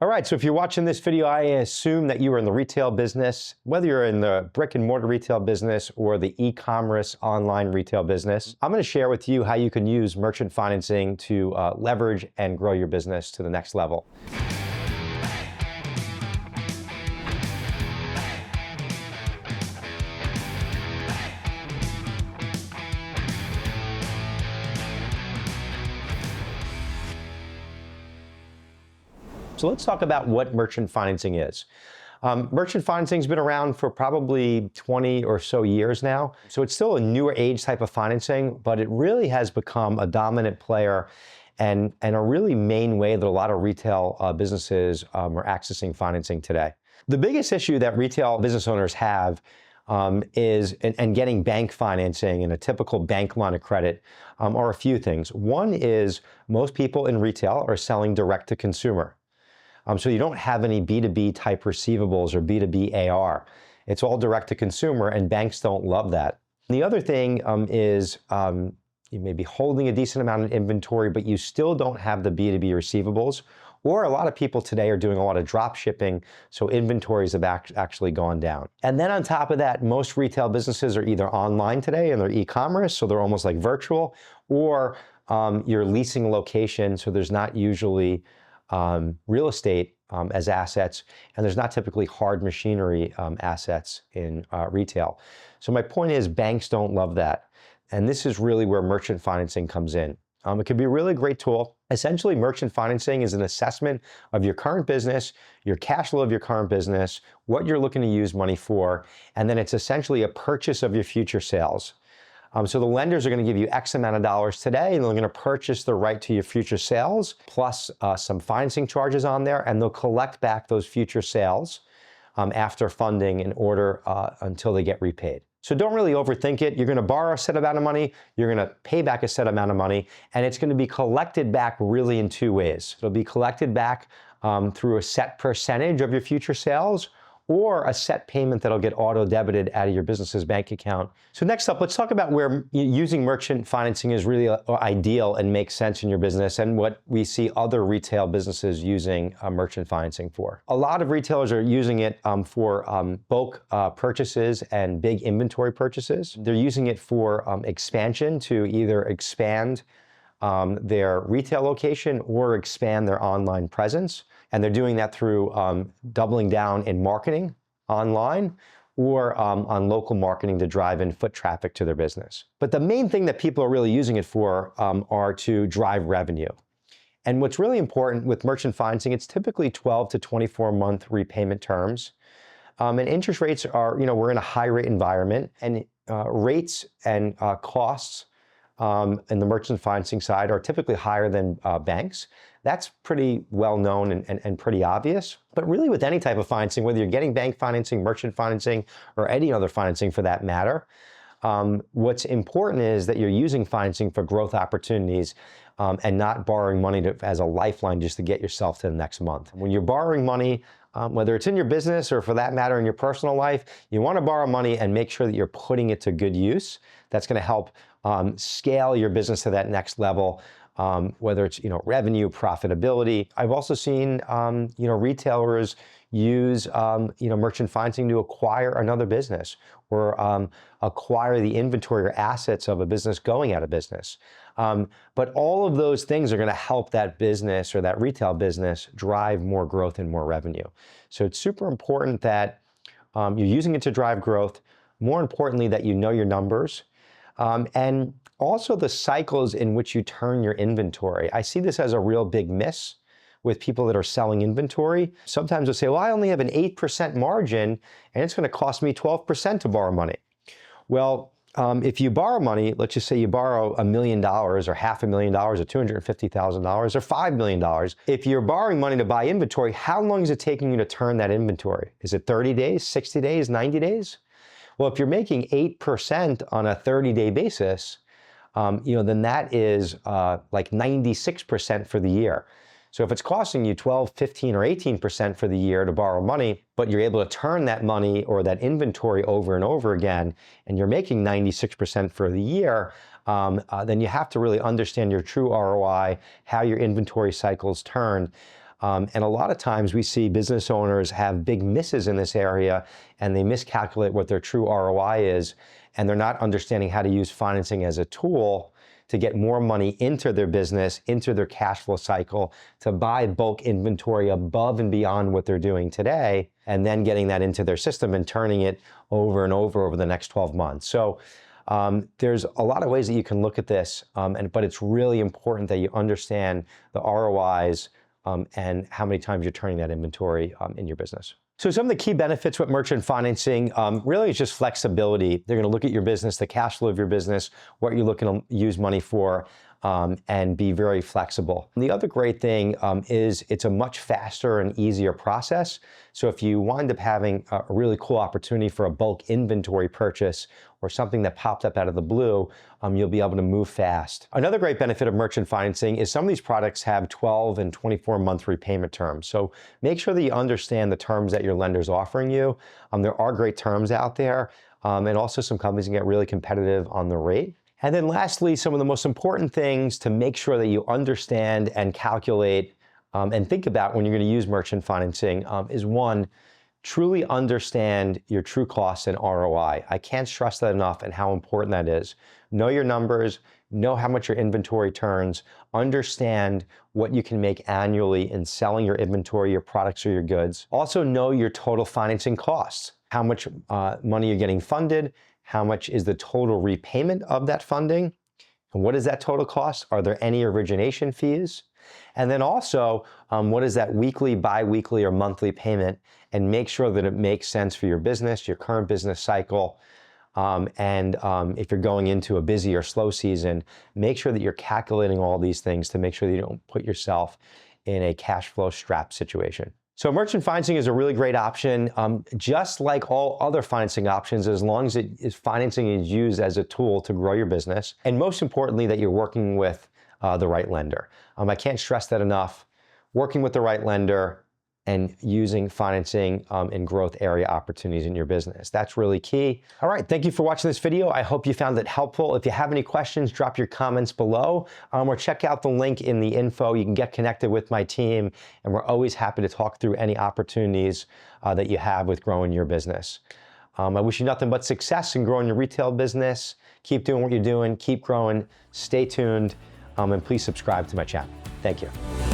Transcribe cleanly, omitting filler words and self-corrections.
All right, so if you're watching this video, I assume that you are in the retail business, whether you're in the brick and mortar retail business or the e-commerce online retail business. I'm going to share with you how you can use merchant financing to leverage and grow your business to the next level. So let's talk about what merchant financing is. Merchant financing has been around for probably 20 or so years now. So it's still a newer age type of financing, but it really has become a dominant player and a really main way that a lot of retail businesses are accessing financing today. The biggest issue that retail business owners have is getting bank financing and a typical bank line of credit are a few things. One is most people in retail are selling direct to consumer. So you don't have any B2B type receivables or B2B AR. It's all direct to consumer, and banks don't love that. And the other thing is you may be holding a decent amount of inventory, but you still don't have the B2B receivables. Or a lot of people today are doing a lot of drop shipping, so inventories have actually gone down. And then on top of that, most retail businesses are either online today and they're e-commerce, so they're almost like virtual, or you're leasing a location, so there's not usually real estate as assets, and there's not typically hard machinery assets in retail. So my point is banks don't love that. And this is really where merchant financing comes in. It can be a really great tool. Essentially, merchant financing is an assessment of your current business, your cash flow of your current business, what you're looking to use money for, and then it's essentially a purchase of your future sales. So the lenders are going to give you X amount of dollars today, and they're going to purchase the right to your future sales, plus some financing charges on there, and they'll collect back those future sales after funding in order until they get repaid. So don't really overthink it. You're going to borrow a set amount of money, you're going to pay back a set amount of money, and it's going to be collected back really in two ways. It'll be collected back through a set percentage of your future sales, or a set payment that'll get auto-debited out of your business's bank account. So next up, let's talk about where using merchant financing is really ideal and makes sense in your business, and what we see other retail businesses using merchant financing for. A lot of retailers are using it for bulk purchases and big inventory purchases. They're using it for expansion, to either expand their retail location or expand their online presence. And they're doing that through doubling down in marketing online or on local marketing to drive in foot traffic to their business. But the main thing that people are really using it for are to drive revenue. And what's really important with merchant financing, it's typically 12 to 24 month repayment terms. And interest rates are, we're in a high rate environment, and rates and costs in the merchant financing side are typically higher than banks. That's pretty well known and pretty obvious. But really with any type of financing, whether you're getting bank financing, merchant financing, or any other financing for that matter, what's important is that you're using financing for growth opportunities and not borrowing money as a lifeline just to get yourself to the next month. When you're borrowing money, whether it's in your business or for that matter in your personal life, you want to borrow money and make sure that you're putting it to good use. That's going to help scale your business to that next level, whether it's revenue, profitability. I've also seen retailers use merchant financing to acquire another business, or acquire the inventory or assets of a business going out of business. But all of those things are going to help that business or that retail business drive more growth and more revenue. So it's super important that you're using it to drive growth. More importantly, that you know your numbers. And also the cycles in which you turn your inventory. I see this as a real big miss with people that are selling inventory. Sometimes they'll say, well, I only have an 8% margin and it's going to cost me 12% to borrow money. Well, if you borrow money, let's just say you borrow $1 million or $500,000 or $250,000 or $5 million. If you're borrowing money to buy inventory, how long is it taking you to turn that inventory? Is it 30 days, 60 days, 90 days? Well, if you're making 8% on a 30-day basis, then that is like 96% for the year. So if it's costing you 12, 15, or 18% for the year to borrow money, but you're able to turn that money or that inventory over and over again, and you're making 96% for the year, then you have to really understand your true ROI, how your inventory cycles turn. And a lot of times we see business owners have big misses in this area, and they miscalculate what their true ROI is, and they're not understanding how to use financing as a tool to get more money into their business, into their cash flow cycle, to buy bulk inventory above and beyond what they're doing today, and then getting that into their system and turning it over and over the next 12 months. So there's a lot of ways that you can look at this, but it's really important that you understand the ROIs and how many times you're turning that inventory in your business. So some of the key benefits with merchant financing really is just flexibility. They're going to look at your business, the cash flow of your business, what you're looking to use money for, and be very flexible. And the other great thing is it's a much faster and easier process. So if you wind up having a really cool opportunity for a bulk inventory purchase or something that popped up out of the blue, you'll be able to move fast. Another great benefit of merchant financing is some of these products have 12 and 24-month repayment terms. So make sure that you understand the terms that your lender's offering you. There are great terms out there, and also some companies can get really competitive on the rate. And then lastly, some of the most important things to make sure that you understand and calculate and think about when you're going to use merchant financing is one, truly understand your true costs and ROI. I can't stress that enough and how important that is. Know your numbers, know how much your inventory turns, understand what you can make annually in selling your inventory, your products, or your goods. Also know your total financing costs, how much money you're getting funded, how much is the total repayment of that funding, and what is that total cost? Are there any origination fees? And then also, what is that weekly, bi-weekly, or monthly payment? And make sure that it makes sense for your business, your current business cycle. And if you're going into a busy or slow season, make sure that you're calculating all these things to make sure that you don't put yourself in a cash flow strapped situation. So merchant financing is a really great option, just like all other financing options, as long as financing is used as a tool to grow your business. And most importantly, that you're working with the right lender. I can't stress that enough. Working with the right lender and using financing in growth area opportunities in your business. That's really key. All right, thank you for watching this video. I hope you found it helpful. If you have any questions, drop your comments below or check out the link in the info. You can get connected with my team, and we're always happy to talk through any opportunities that you have with growing your business. I wish you nothing but success in growing your retail business. Keep doing what you're doing, keep growing, stay tuned, and please subscribe to my channel. Thank you.